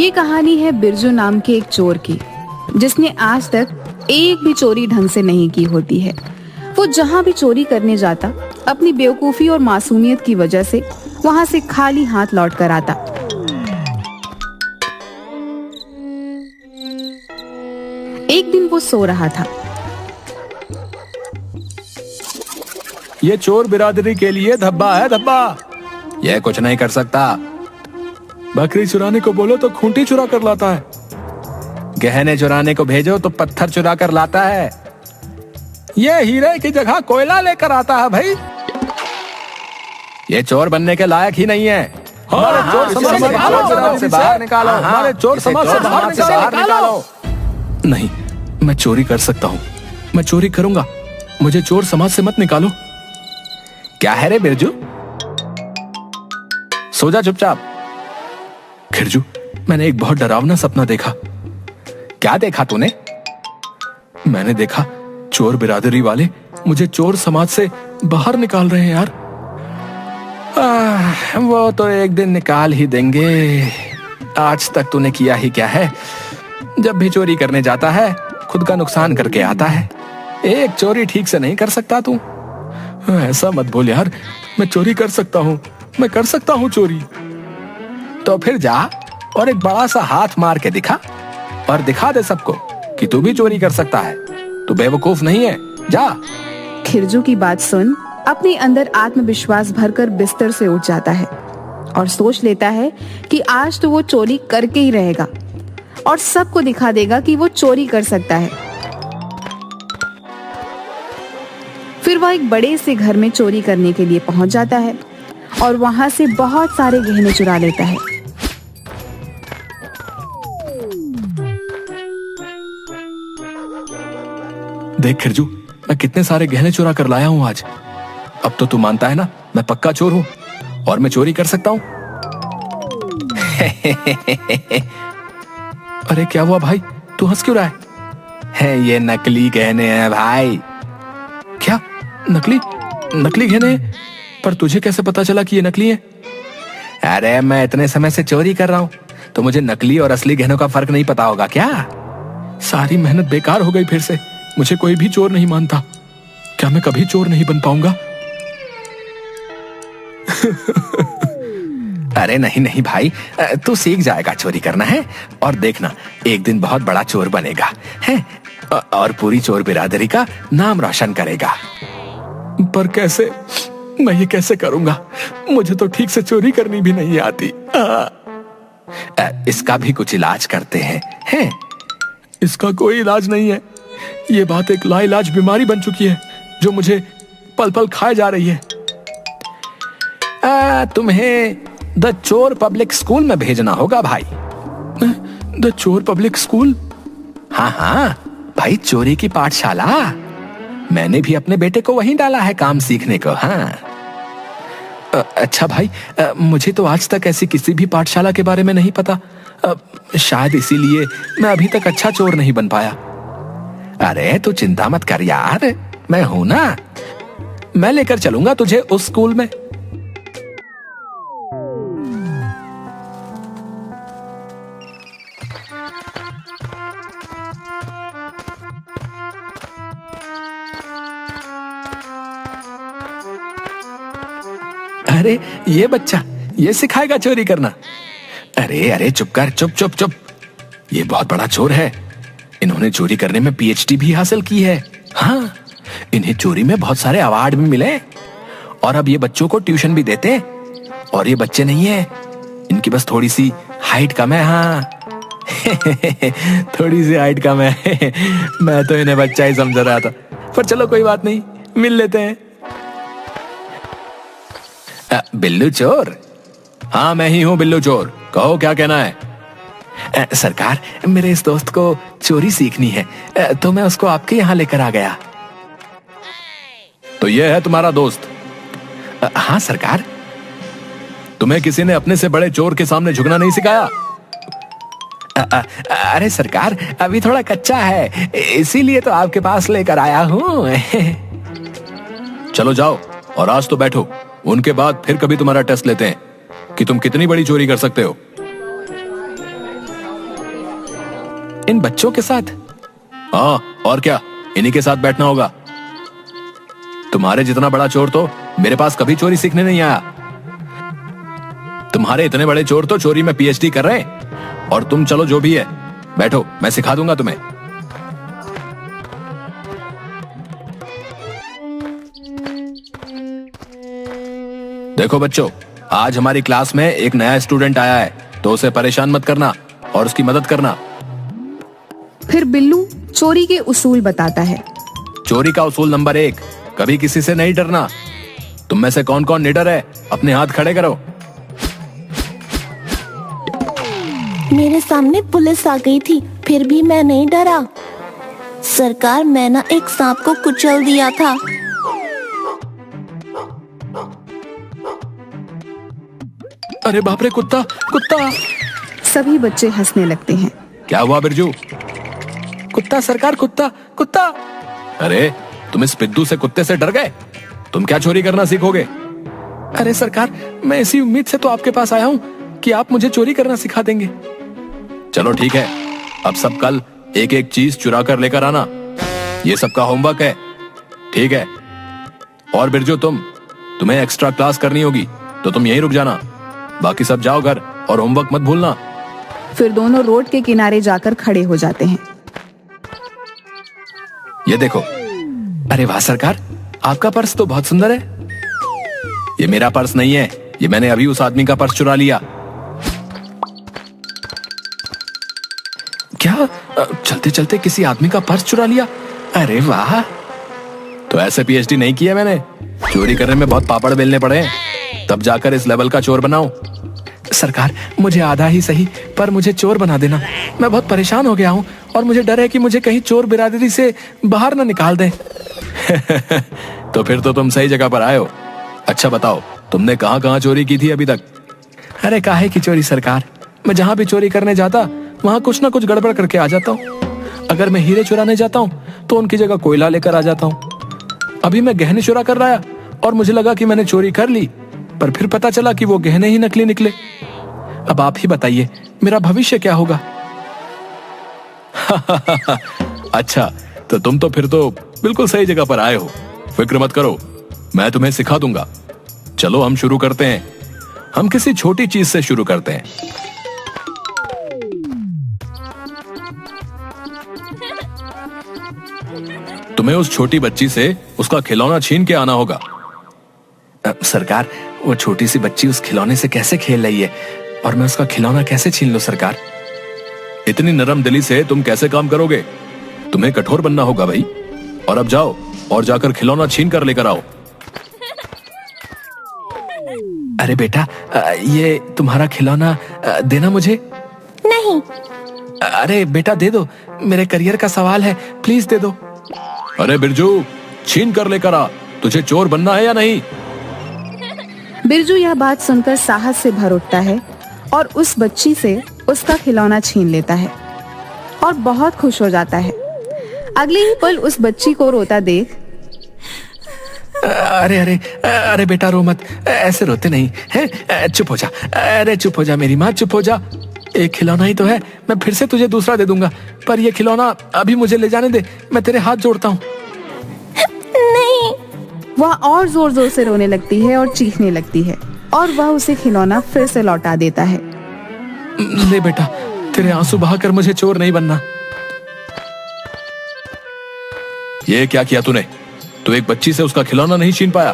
ये कहानी है बिरजू नाम के एक चोर की, जिसने आज तक एक भी चोरी ढंग से नहीं की होती है। वो जहां भी चोरी करने जाता, अपनी बेवकूफी और मासूमियत की वजह से वहां से खाली हाथ लौट कर आता। एक दिन वो सो रहा था। ये चोर बिरादरी के लिए धब्बा है, धब्बा। ये कुछ नहीं कर सकता। बकरी चुराने को बोलो तो खूंटी चुरा कर लाता है। गहने चुराने को भेजो तो पत्थर चुरा कर लाता है। ये हीरे की जगह कोयला लेकर आता है भाई। ये चोर बनने के लायक ही नहीं है। हमारे चोर समाज से बाहर निकालो। हमारे चोर समाज से बाहर निकालो। नहीं, मैं चोरी कर सकता हूँ। मैं चोरी करूंगा। मुझे चोर समाज से मत निकालो। क्या है रे बिरजू? सो जा चुपचाप। खिरजू, मैंने एक बहुत डरावना सपना देखा। क्या देखा तूने? मैंने देखा चोर बिरादरी वाले मुझे चोर समाज से बाहर निकाल रहे हैं यार। वो तो एक दिन निकाल ही देंगे। आज तक तूने किया ही क्या है? जब भी चोरी करने जाता है खुद का नुकसान करके आता है। एक चोरी ठीक से नहीं कर सकता तू। ऐसा मत बोल यार, मैं चोरी कर सकता हूँ। मैं कर सकता हूँ चोरी। तो फिर जा और एक बड़ा सा हाथ मार के दिखा और दिखा दे सबको कि तू भी चोरी कर सकता है। तू बेवकूफ नहीं है, जा। खिरजू की बात सुन अपने अंदर आत्मविश्वास भरकर बिस्तर से उठ जाता है और सोच लेता है कि आज तो वो चोरी करके ही रहेगा और सबको दिखा देगा कि वो चोरी कर सकता है। फिर वह एक बड़े से घर में चोरी करने के लिए पहुंच जाता है और वहां से बहुत सारे गहने चुरा लेता है। देख खिरजू, मैं कितने सारे गहने चुरा कर लाया हूं आज। अब तो तू मानता है ना मैं पक्का चोर हूं और मैं चोरी कर सकता हूं। अरे क्या हुआ भाई, तू हंस क्यों रहा है? ये नकली गहने हैं भाई। क्या नकली? नकली गहने? पर तुझे कैसे पता चला कि ये नकली है? अरे मैं इतने समय से चोरी कर रहा हूं तो मुझे नकली और असली गहनों का फर्क नहीं पता होगा क्या? सारी मेहनत बेकार हो गई फिर से। मुझे कोई भी चोर नहीं मानता। क्या मैं कभी चोर नहीं बन पाऊंगा? अरे नहीं नहीं भाई, तू सीख जाएगा चोरी करना है और देखना एक दिन बहुत बड़ा चोर बनेगा है और पूरी चोर बिरादरी का नाम रोशन करेगा। पर कैसे? मैं ये कैसे करूंगा? मुझे तो ठीक से चोरी करनी भी नहीं आती। इसका भी कुछ इलाज करते हैं? इसका कोई इलाज नहीं है। ये बात एक लाइलाज बीमारी बन चुकी है जो मुझे पल पल खाए जा रही है। तुम्हें द चोर पब्लिक स्कूल में भेजना होगा भाई। द चोर पब्लिक स्कूल? हाँ हाँ भाई, चोरी की पाठशाला। मैंने भी अपने बेटे को वहीं डाला है काम सीखने को। हाँ अच्छा भाई, मुझे तो आज तक ऐसी किसी भी पाठशाला के बारे में नहीं पता। शायद इसीलिए मैं अभी तक अच्छा चोर नहीं बन पाया। अरे तू चिंता मत कर यार, मैं हूं ना। मैं लेकर चलूंगा तुझे उस स्कूल में। अरे ये बच्चा ये सिखाएगा चोरी करना? अरे अरे चुप कर, चुप चुप चुप। ये बहुत बड़ा चोर है। इन्होंने चोरी करने में पीएचडी भी हासिल की है। हाँ, इन्हें चोरी में बहुत सारे अवार्ड भी मिले और अब ये बच्चों को ट्यूशन भी देते हैं। और ये बच्चे नहीं है, इनकी बस थोड़ी सी हाइट कम है। हाँ थोड़ी सी हाइट कम है। मैं तो इन्हें बच्चा ही समझ रहा था, पर चलो कोई बात नहीं, मिल लेते हैं। बिल्लू चोर? हाँ मैं ही हूँ बिल्लू चोर। कहो क्या कहना है? सरकार, मेरे इस दोस्त को चोरी सीखनी है तो मैं उसको आपके यहाँ लेकर आ गया। तो ये है तुम्हारा दोस्त? हाँ सरकार। तुम्हें किसी ने अपने से बड़े चोर के सामने झुकना नहीं सिखाया? अरे सरकार, अभी थोड़ा कच्चा है, इसीलिए तो आपके पास लेकर आया हूँ। चलो जाओ और आज तो बैठो, उनके बाद फिर कभी तुम्हारा टेस्ट लेते हैं कि तुम कितनी बड़ी चोरी कर सकते हो। इन बच्चों के साथ? हाँ, और क्या, इन्हीं के साथ बैठना होगा। तुम्हारे जितना बड़ा चोर तो मेरे पास कभी चोरी सीखने नहीं आया। तुम्हारे इतने बड़े चोर तो चोरी में पीएचडी कर रहे हैं, और तुम चलो जो भी है बैठो, मैं सिखा दूंगा तुम्हें। देखो बच्चों, आज हमारी क्लास में एक नया स्टूडेंट आया है, तो उसे परेशान मत करना और उसकी मदद करना। फिर बिल्लू चोरी के उसूल बताता है। चोरी का उसूल नंबर 1, कभी किसी से नहीं डरना। तुम में से कौन कौन निडर है, अपने हाथ खड़े करो। मेरे सामने पुलिस आ गई थी, फिर भी मैं नहीं डरा। सरकार, मैं ना एक सांप को कुचल दिया था। अरे बाप रे, कुत्ता कुत्ता! सभी बच्चे हंसने लगते हैं। क्या हुआ बिरजू? कुत्ता सरकार, कुत्ता कुत्ता! अरे तुम इस पिद्दू से कुत्ते से डर गए? तुम क्या चोरी करना सीखोगे? अरे सरकार, मैं इसी उम्मीद से तो आपके पास आया हूँ कि आप मुझे चोरी करना सिखा देंगे। चलो ठीक है, अब सब कल एक एक चीज चुरा कर लेकर आना, ये सबका होमवर्क है, ठीक है? और बिरजू, तुम्हें एक्स्ट्रा क्लास करनी होगी तो तुम यहीं रुक जाना, बाकी सब जाओ घर और होमवर्क मत भूलना। फिर दोनों रोड के किनारे जाकर खड़े हो जाते हैं। ये देखो। अरे वाह सरकार, आपका पर्स तो बहुत सुंदर है। ये मेरा पर्स नहीं है, ये मैंने अभी उस आदमी का पर्स चुरा लिया। क्या? चलते चलते किसी आदमी का पर्स चुरा लिया? अरे वाह! तो ऐसे पीएचडी नहीं किया मैंने, चोरी करने में बहुत पापड़ बेलने पड़े हैं, तब जाकर इस लेवल का चोर बनाऊं। सरकार, मुझे आधा ही सही पर मुझे चोर बना देना, मैं बहुत परेशान हो गया हूँ और मुझे डर है कि मुझे कहीं चोर बिरादरी से बाहर ना निकाल दें। तो फिर तो तुम सही जगह पर आए हो। अच्छा बताओ, तुमने कहाँ कहाँ चोरी की थी अभी तक? अरे काहे की चोरी सरकार, मैं जहाँ भी चोरी करने जाता वहाँ कुछ ना कुछ गड़बड़ करके आ जाता हूँ। अगर मैं हीरे चुराने जाता हूँ तो उनकी जगह कोयला लेकर आ जाता हूँ। अभी मैं गहने चुरा कर रहा और मुझे लगा कि मैंने चोरी कर ली, पर फिर पता चला कि वो गहने ही नकली निकले। अब आप ही बताइए, मेरा भविष्य क्या होगा? अच्छा, तो तुम तो फिर तो बिल्कुल सही जगह पर आए हो, फिक्र मत करो, मैं तुम्हें सिखा दूंगा। चलो हम शुरू करते हैं। हम किसी छोटी चीज से शुरू करते हैं। तुम्हें उस छोटी बच्ची से उसका खिलौना छीन के आना होगा। सरकार, वो छोटी सी बच्ची उस खिलौने से कैसे खेल रही है और मैं उसका खिलौना कैसे छीन लूं सरकार? इतनी नरम दिली से तुम कैसे काम करोगे? तुम्हें कठोर बनना होगा भाई। और अब जाओ और जाकर खिलौना छीन कर लेकर आओ। अरे बेटा, ये तुम्हारा खिलौना देना मुझे? नहीं। अरे बेटा दे दो, मेरे करियर का सवाल है, प्लीज दे दो। अरे बिरजू, छीन कर लेकर आ, तुझे चोर बनना है या नहीं? बिरजू यह बात सुनकर साहस से भर उठता है और उस बच्ची से उसका खिलौना छीन लेता है और बहुत खुश हो जाता है। अगले ही पल उस बच्ची को रोता देख, अरे अरे अरे बेटा रो मत, ऐसे रोते नहीं है, चुप हो जा। अरे चुप हो जा मेरी माँ, चुप हो जा। एक खिलौना ही तो है, मैं फिर से तुझे दूसरा दे दूंगा, पर ये खिलौना अभी मुझे ले जाने दे, मैं तेरे हाथ जोड़ता हूँ। नहीं। वह और जोर जोर से रोने लगती है और चीखने लगती है और वह उसे खिलौना फिर से लौटा देता है। ले बेटा, तेरे आंसू बहाकर मुझे चोर नहीं बनना। ये क्या किया तूने? तू एक बच्ची से उसका खिलौना नहीं छीन पाया?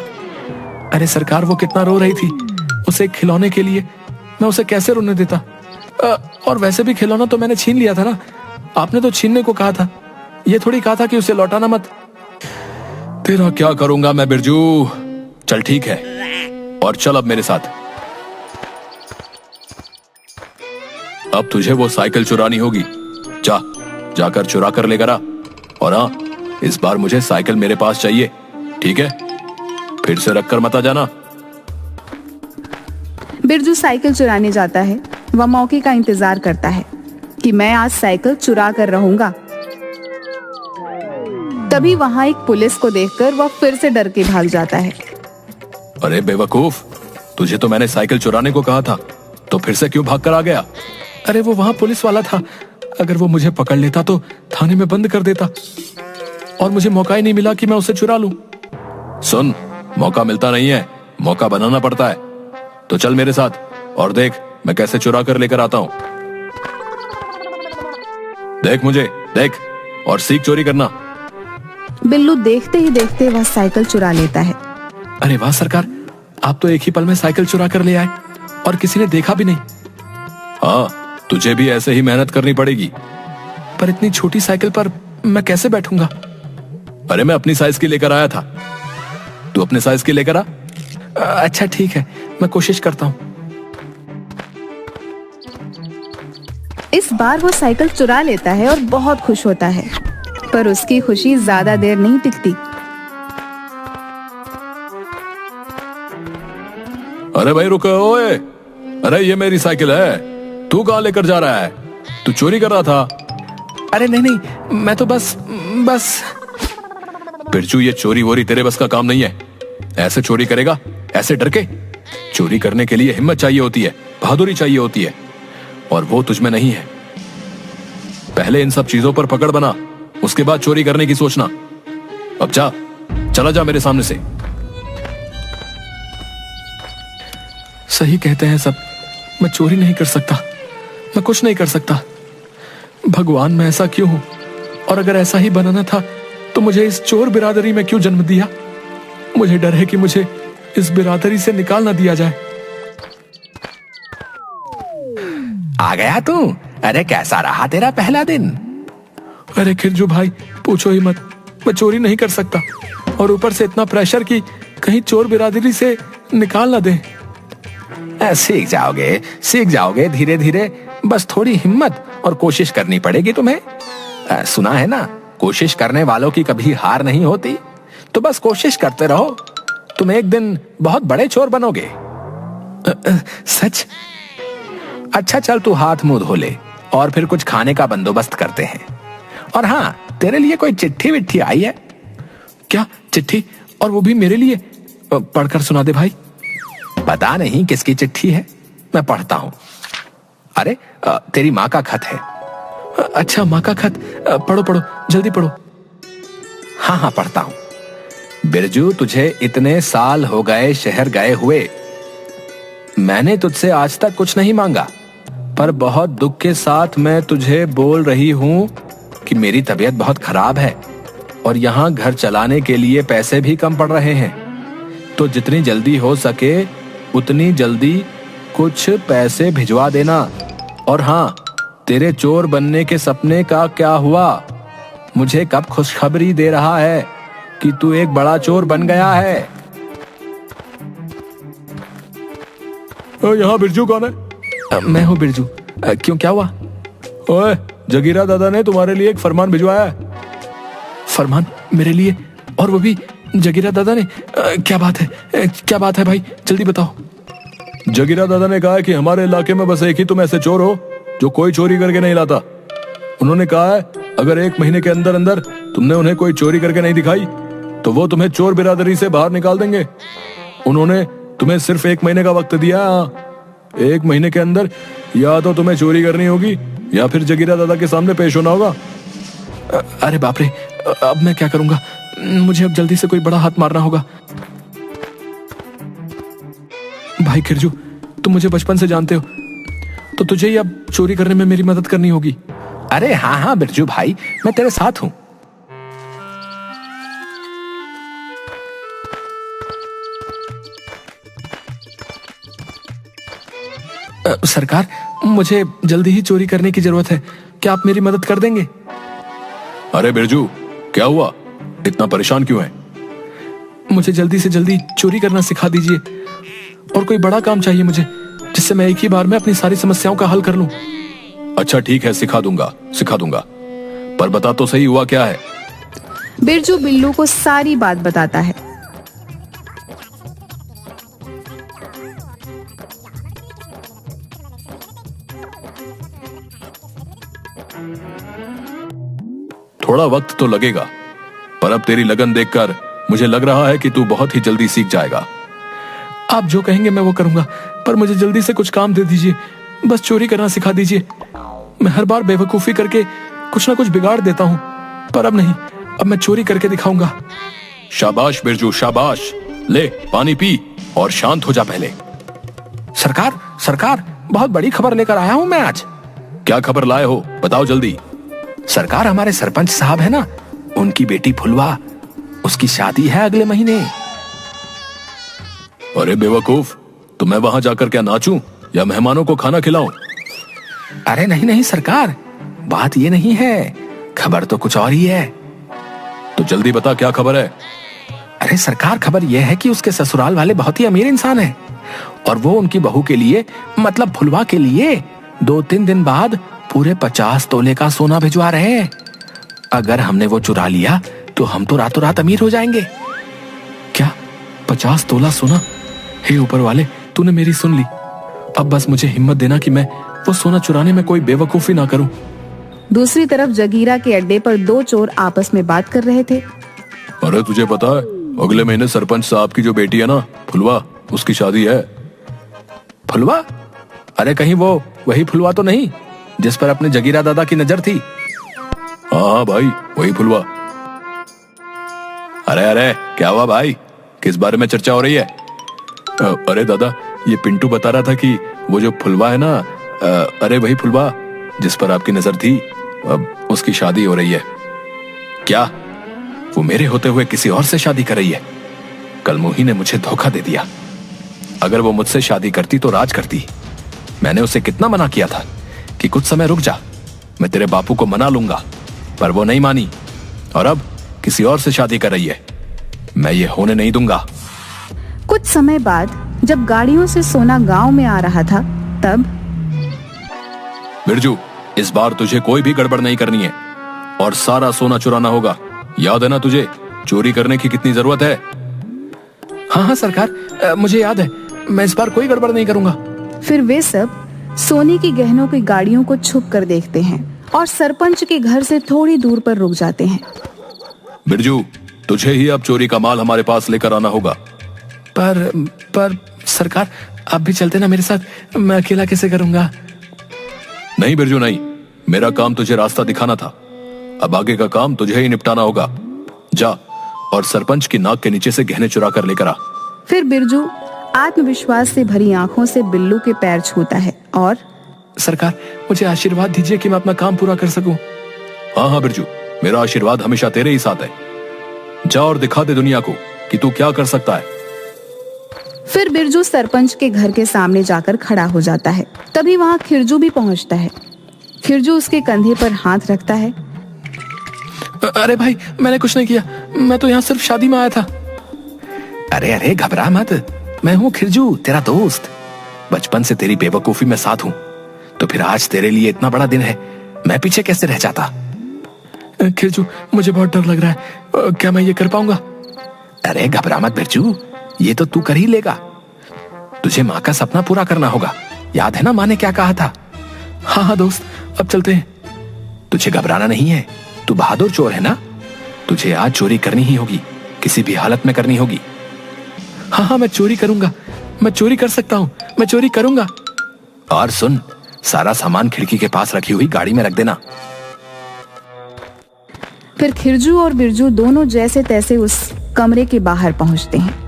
अरे सरकार, वो कितना रो रही थी, उसे खिलौने के लिए मैं उसे कैसे रोने देता? और वैसे भी खिलौना तो मैंने छीन लिया था ना, आपने तो छीनने को कहा था, ये थोड़ी कहा था कि उसे लौटाना मत। तेरा क्या करूंगा मैं बिरजू। चल ठीक है, और चल अब मेरे साथ। अब तुझे वो साइकिल चुरानी होगी, जाकर चुरा कर लेकर आ। और हाँ, इस बार मुझे साइकिल मेरे पास चाहिए, ठीक है? फिर से रख कर मत आ जाना। बिरजू साइकिल चुराने जाता है। वह मौके का इंतजार करता है कि मैं आज साइकिल चुरा कर रहूंगा। तभी वहां एक पुलिस को देखकर वह फिर से डर के भाग जाता है। अरे बेवकूफ, तुझे तो मैंने साइकिल चुराने को कहा था, तो फिर से क्यों भाग कर आ गया? अरे वो वहां पुलिस वाला था, अगर वो मुझे पकड़ लेता तो थाने में बंद कर देता और मुझे मौका ही नहीं मिला कि मैं उसे चुरा लूं। सुन, मौका मिलता नहीं है, मौका बनाना पड़ता है। तो चल मेरे साथ और देख मैं कैसे चुरा कर लेकर आता हूं। देख मुझे, देख और सीख चोरी करना। बिल्लू देखते ही देखते वह साइकिल चुरा लेता है। अरे वाह सरकार, आप तो एक ही पल में साइकिल चुरा कर ले आए और किसी ने देखा भी नहीं। हाँ, तुझे भी ऐसे ही मेहनत करनी पड़ेगी। पर इतनी छोटी साइकिल पर मैं कैसे बैठूंगा? अरे मैं अपनी साइज की लेकर आया था, तू अपने साइज की लेकर आ। अच्छा ठीक है, मैं कोशिश करता हूं। इस बार वो साइकिल चुरा लेता है और बहुत खुश होता है, पर उसकी खुशी ज्यादा देर नहीं टिकती। अरे भाई रुको, ओए, अरे ये मेरी साइकिल है, तू कहां लेकर जा रहा है? तू चोरी कर रहा था? अरे नहीं नहीं, मैं तो बस बिरजू, ये चोरी वोरी तेरे बस का काम नहीं है। ऐसे चोरी करेगा, ऐसे डर के? चोरी करने के लिए हिम्मत चाहिए होती है, बहादुरी चाहिए होती है, और वो तुझ में नहीं है। पहले इन सब चीजों पर पकड़ बना, उसके बाद चोरी करने की सोचना। अब जा, चला जा मेरे सामने से। सही कहते हैं सब, मैं चोरी नहीं कर सकता, मैं कुछ नहीं कर सकता। भगवान, मैं ऐसा क्यों हूं? और अगर ऐसा ही बनाना था तो मुझे इस चोर बिरादरी में क्यों जन्म दिया? मुझे डर है कि मुझे इस बिरादरी से निकाल ना दिया जाए। आ गया तू? अरे कैसा रहा तेरा पहला दिन? अरे खिरजू भाई, पूछो ही मत, मैं चोरी नहीं कर सकता, और ऊपर से इतना प्रेशर कि कहीं चोर बिरादरी से निकाल ना दे। सीख जाओगे धीरे धीरे, बस थोड़ी हिम्मत और कोशिश करनी पड़ेगी तुम्हें। सुना है ना, कोशिश करने वालों की कभी हार नहीं होती। तो बस कोशिश करते रहो, तुम एक दिन बहुत बड़े चोर बनोगे। सच? अच्छा चल, तू हाथ मुंह धो ले और फिर कुछ खाने का बंदोबस्त करते हैं। और हाँ, तेरे लिए कोई चिट्ठी विट्ठी आई है? क्या चिट्ठी? और वो भी मेरे लिए? पढ़कर सुना दे भाई। पता नहीं किसकी चिट्ठी है, मैं पढ़ता हूं। अरे तेरी माँ का खत है। अच्छा, माँ का खत? पढ़ो पढ़ो, जल्दी पढ़ो। हाँ हाँ, पढ़ता हूं। बिरजू, तुझे इतने साल हो गए शहर गए हुए, मैंने तुझसे आज तक कुछ नहीं मांगा, पर बहुत दुख के साथ मैं तुझे बोल रही हूं कि मेरी तबीयत बहुत खराब है और यहाँ घर चलाने के लिए पैसे भी कम पड़ रहे हैं। तो जितनी जल्दी हो सके उतनी जल्दी कुछ पैसे भिजवा देना। और हाँ, तेरे चोर बनने के सपने का क्या हुआ? मुझे कब खुशखबरी दे रहा है कि तू एक बड़ा चोर बन गया है? यहाँ बिरजू कौन है? मैं हूँ बिरजू। क्यों, क्या हुआ? ओए, जगीरा दादा ने तुम्हारे लिए एक फरमान भिजवाया है। फरमान मेरे लिए? और वो भी जगीरा दादा ने? क्या बात है, क्या बात है भाई, जल्दी बताओ। जगीरा दादा ने कहा है कि हमारे इलाके में बस एक ही तुम ऐसे चोर हो जो कोई चोरी करके नहीं लाता। उन्होंने कहा है अगर 1 महीने के अंदर अंदर तुमने उन्हें कोई चोरी करके नहीं दिखाई तो वो तुम्हें चोर बिरादरी से बाहर निकाल देंगे। उन्होंने तुम्हें सिर्फ 1 महीने का वक्त दिया। 1 महीने के अंदर या तो तुम्हें चोरी करनी होगी या फिर जगीरा दादा के सामने पेश होना होगा। अरे बाप रे, अब मैं क्या करूंगा? मुझे अब जल्दी से कोई बड़ा हाथ मारना होगा। भाई खिरजू, तुम मुझे बचपन से जानते हो, तो तुझे ही अब चोरी करने में मेरी मदद करनी होगी। अरे हाँ हाँ बिरजू भाई, मैं तेरे साथ हूं। सरकार, मुझे जल्दी ही चोरी करने की जरूरत है, क्या आप मेरी मदद कर देंगे? अरे बिरजू, क्या हुआ? इतना परेशान क्यों है? मुझे जल्दी से जल्दी चोरी करना सिखा दीजिए, और कोई बड़ा काम चाहिए मुझे, जिससे मैं एक ही बार में अपनी सारी समस्याओं का हल कर लूं। अच्छा ठीक है, सिखा दूंगा, पर बता तो सही, हुआ क्या है? बिरजू बिल्लू को सारी बात बताता है। थोड़ा वक्त तो लगेगा, पर अब तेरी लगन देखकर मुझे लग रहा है कि तू बहुत ही जल्दी सीख जाएगा। आप जो कहेंगे मैं वो करूंगा, पर मुझे जल्दी से कुछ काम दे दीजिए, बस चोरी करना सिखा दीजिए। मैं हर बार बेवकूफी करके कुछ ना कुछ बिगाड़ देता हूँ, पर अब नहीं, अब मैं चोरी करके दिखाऊंगा। शाबाश बिरजू शाबाश, ले पानी पी और शांत हो जा पहले। सरकार सरकार, बहुत बड़ी खबर लेकर आया हूँ मैं आज। क्या खबर लाए हो, बताओ जल्दी। सरकार, हमारे सरपंच साहब है ना, उनकी बेटी फुलवा, उसकी शादी है अगले महीने। अरे बेवकूफ, तो मैं वहां जाकर क्या नाचूं या मेहमानों को खाना खिलाऊं? अरे नहीं नहीं सरकार, बात ये नहीं है, खबर तो कुछ और ही है। तो जल्दी बता, क्या खबर है? अरे सरकार, खबर यह है कि उसके ससुराल वाले बहुत ही अमीर इंसान हैं और वो उनकी बहू के लिए, मतलब फुलवा के लिए 2-3 दिन बाद पूरे 50 तोले का सोना भिजवा रहे हैं। अगर हमने वो चुरा लिया तो हम तो रातों रात अमीर हो जाएंगे। क्या 50 तोला सोना? हे ऊपर वाले, तूने मेरी सुन ली। अब बस मुझे हिम्मत देना कि मैं वो सोना चुराने में कोई बेवकूफी ना करूं। दूसरी तरफ जगीरा के अड्डे पर 2 चोर आपस में बात कर रहे थे। अरे तुझे पता है, अगले महीने सरपंच साहब की जो बेटी है ना फुलवा, उसकी शादी है। फुलवा? अरे कहीं वो वही फुलवा तो नहीं जिस पर अपने जगीरा दादा की नजर थी? हाँ भाई, वही फुलवा। अरे अरे क्या हुआ भाई, किस बारे में चर्चा हो रही है? अरे दादा, ये पिंटू बता रहा था कि वो जो फुलवा है ना, अरे वही फुलवा जिस पर आपकी नजर थी, अब उसकी शादी हो रही है। क्या वो मेरे होते हुए किसी और से शादी कर रही है? कल मोही ने मुझे धोखा दे दिया। अगर वो मुझसे शादी करती तो राज करती। मैंने उसे कितना मना किया था कि कुछ समय रुक जा, मैं तेरे बापू को मना लूंगा, पर वो नहीं मानी और अब किसी और से शादी कर रही है। मैं ये होने नहीं दूंगा। कुछ समय बाद जब गाड़ियों से सोना गांव में आ रहा था, तब बिरजू, इस बार तुझे कोई भी गड़बड़ नहीं करनी है और सारा सोना चुराना होगा। याद है ना तुझे चोरी करने की कितनी जरूरत है? हाँ हाँ सरकार, मुझे याद है, मैं इस बार कोई गड़बड़ नहीं करूंगा। फिर वे सब सोने की गहनों की गाड़ियों को छुप कर देखते हैं और सरपंच के घर से थोड़ी दूर पर रुक जाते हैं। बिरजू, तुझे ही अब चोरी का माल हमारे पास लेकर आना होगा। पर सरकार, आप भी चलते ना मेरे साथ, मैं अकेला कैसे करूंगा? नहीं बिरजू नहीं, मेरा काम तुझे रास्ता दिखाना था, अब आगे का काम तुझे ही निपटाना होगा। जा और सरपंच की नाक के नीचे से गहने चुरा कर लेकर आ। फिर बिरजू आत्मविश्वास से भरी आंखों से बिल्लू के पैर छूता है और सरकार, मुझे आशीर्वाद दीजिए कि मैं अपना काम पूरा कर सकूं। हाँ हाँ बिरजू, मेरा आशीर्वाद हमेशा तेरे ही साथ है। जा और दिखा दे दुनिया को कि तू क्या कर सकता है। फिर बिरजू सरपंच के घर के सामने जाकर खड़ा हो जाता है। तभी वहाँ खिरजू भी पहुँचता है। खिरजू उसके कंधे पर हाथ रखता है। अरे भाई, मैंने कुछ नहीं किया, मैं तो यहाँ सिर्फ शादी में आया था। अरे अरे घबरा मत, मैं हूँ खिरजू, तेरा दोस्त। बचपन से तेरी बेवकूफी में साथ हूँ, तो फिर आज तेरे लिए इतना बड़ा दिन है, मैं पीछे कैसे रह जाता? खिरजू, मुझे बहुत डर लग रहा है, क्या मैं ये कर पाऊंगा? अरे घबरा मत बिरजू, ये तो तू कर ही लेगा। तुझे माँ का सपना पूरा करना होगा, याद है ना माँ ने क्या कहा था? हाँ हाँ दोस्त, अब चलते हैं। तुझे घबराना नहीं है, तू बहादुर चोर है ना, तुझे आज चोरी करनी ही होगी, किसी भी हालत में करनी होगी। हाँ हाँ, मैं चोरी करूंगा, मैं चोरी कर सकता हूँ, मैं चोरी करूंगा। और सुन, सारा सामान खिड़की के पास रखी हुई गाड़ी में रख देना। फिर खिरजू और बिरजू दोनों जैसे तैसे उस कमरे के बाहर पहुंचते हैं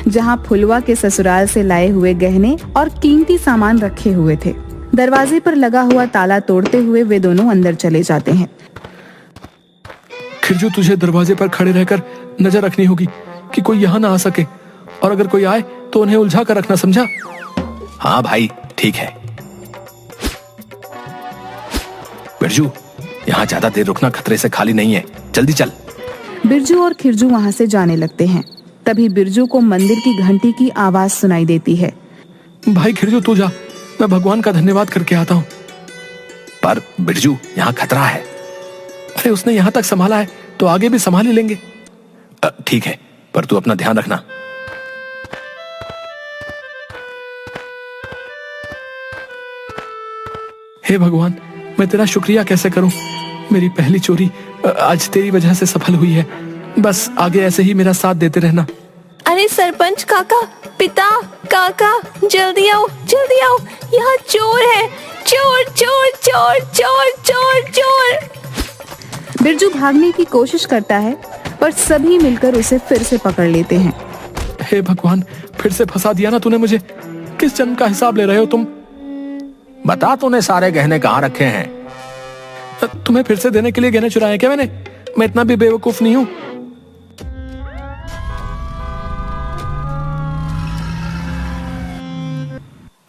जहां फुलवा के ससुराल से लाए हुए गहने और कीमती सामान रखे हुए थे। दरवाजे पर लगा हुआ ताला तोड़ते हुए वे दोनों अंदर चले जाते हैं। खिरजू, तुझे दरवाजे पर खड़े रहकर नजर रखनी होगी कि कोई यहाँ ना आ सके, और अगर कोई आए तो उन्हें उलझा कर रखना, समझा? हाँ भाई, ठीक है। बिरजू, यहाँ ज्यादा देर रुकना खतरे से खाली नहीं है, जल्दी चल। बिरजू और खिरजू वहां से जाने लगते हैं। तभी बिरजू को मंदिर की घंटी की आवाज सुनाई देती है। भाई खिरजू, तू जा, मैं भगवान का धन्यवाद करके आता हूँ। पर बिरजू, यहाँ खतरा है। अरे उसने यहाँ तक संभाला है तो आगे भी संभाल ही लेंगे। ठीक है, पर तू अपना ध्यान रखना। हे भगवान, मैं तेरा शुक्रिया कैसे करूं? मेरी पहली चोरी आज तेरी वजह से सफल हुई है। बस आगे ऐसे ही मेरा साथ देते रहना। अरे सरपंच काका, पिता, काका, जल्दी आओ, यहाँ चोर है, चोर चोर चोर चोर चोर चोर। बिरजू भागने की कोशिश करता है पर सभी मिलकर उसे फिर से पकड़ लेते हैं। हे भगवान, फिर से फंसा दिया ना तूने मुझे। किस जन्म का हिसाब ले रहे हो तुम? बता, तूने सारे गहने कहाँ रखे हैं? तुम्हें फिर से देने के लिए गहने चुराए क्या मैंने? मैं इतना भी बेवकूफ नहीं हूं।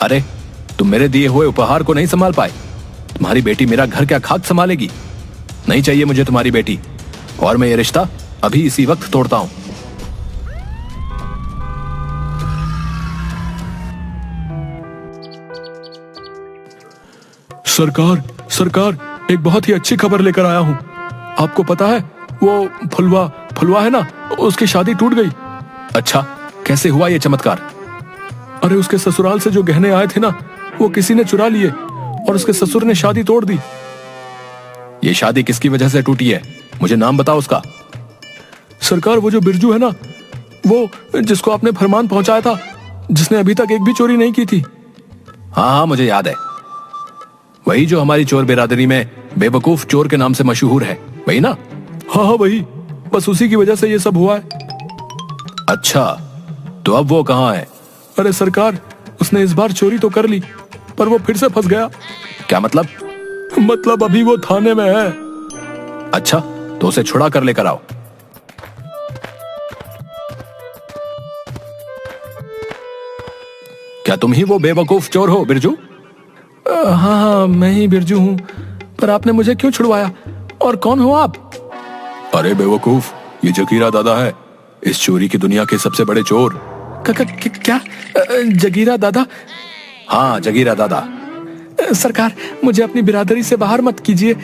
अरे, तुम मेरे दिए हुए उपहार को नहीं संभाल पाए? तुम्हारी बेटी मेरा घर क्या खाक संभालेगी? नहीं चाहिए मुझे तुम्हारी बेटी, और मैं ये रिश्ता अभी इसी वक्त तोड़ता हूं। सरकार, सरकार, एक बहुत ही अच्छी खबर लेकर आया हूं। आपको पता है, वो फुलवा है ना, उसकी शादी टूट गई। अच्छा, कैसे हुआ ये चमत्कार? अरे, उसके ससुराल से जो गहने आए थे ना, वो किसी ने चुरा लिए और उसके ससुर ने शादी तोड़ दी। ये शादी किसकी वजह से टूटी है? मुझे नाम बताओ उसका। सरकार, वो जो बिरजू है ना, वो जिसको आपने फरमान पहुंचाया था, जिसने अभी तक एक भी चोरी नहीं की थी। हाँ हाँ, मुझे याद है। वही जो हमारी चोर बिरादरी में बेवकूफ चोर के नाम से मशहूर है, वही ना? हाँ हाँ, वही। बस उसी की वजह से ये सब हुआ है। अच्छा, तो अब वो कहाँ है? अरे सरकार, उसने इस बार चोरी तो कर ली, पर वो फिर से फंस गया। क्या मतलब? मतलब अभी वो थाने में है। अच्छा, तो उसे छुड़ा कर लेकर आओ। क्या तुम ही वो बेवकूफ चोर हो, बिरजू? हाँ हाँ, मैं ही बिरजू हूँ। पर आपने मुझे क्यों छुड़वाया, और कौन हो आप? अरे बेवकूफ, ये जगीरा दादा है, इस चोरी की दुनिया के सबसे बड़े चोर। क्या? जगीरा दादा? हाँ, जगीरा दादा। सरकार, मुझे अपनी बिरादरी से बाहर मत कीजिए।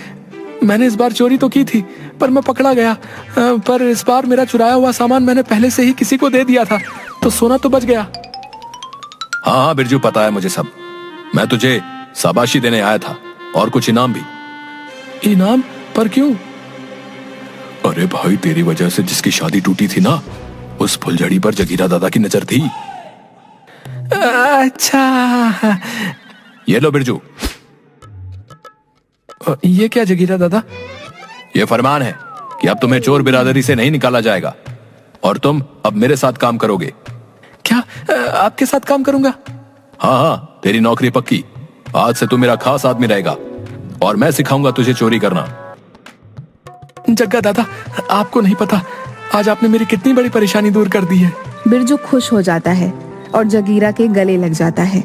मैंने इस बार चोरी तो की थी, पर मैं पकड़ा गया। पर इस बार मेरा चुराया हुआ सामान मैंने पहले से ही किसी को दे दिया था, तो सोना तो बच गया। हाँ हाँ बिरजू, पता है मुझे सब। मैं तुझे शाबाशी देने आया था, और कुछ इनाम भी। इनाम? पर क्यों? अरे भाई, तेरी वजह से जिसकी शादी टूटी थी ना, उस फुलझड़ी पर जगीरा दादा की नजर थी। अच्छा, ये लो बिरजू। ये क्या जगीरा दादा? ये फरमान है कि अब तुम्हें चोर बिरादरी से नहीं निकाला जाएगा, और तुम अब मेरे साथ काम करोगे। क्या? आपके साथ काम करूंगा? हाँ हाँ, तेरी नौकरी पक्की। आज से तू मेरा खास आदमी रहेगा, और मैं सिखाऊंगा तुझे चोरी करना। जग्गा दादा, आपको नहीं पता, आज आपने मेरी कितनी बड़ी परेशानी दूर कर दी है। बिरजू खुश हो जाता है और जगीरा के गले लग जाता है।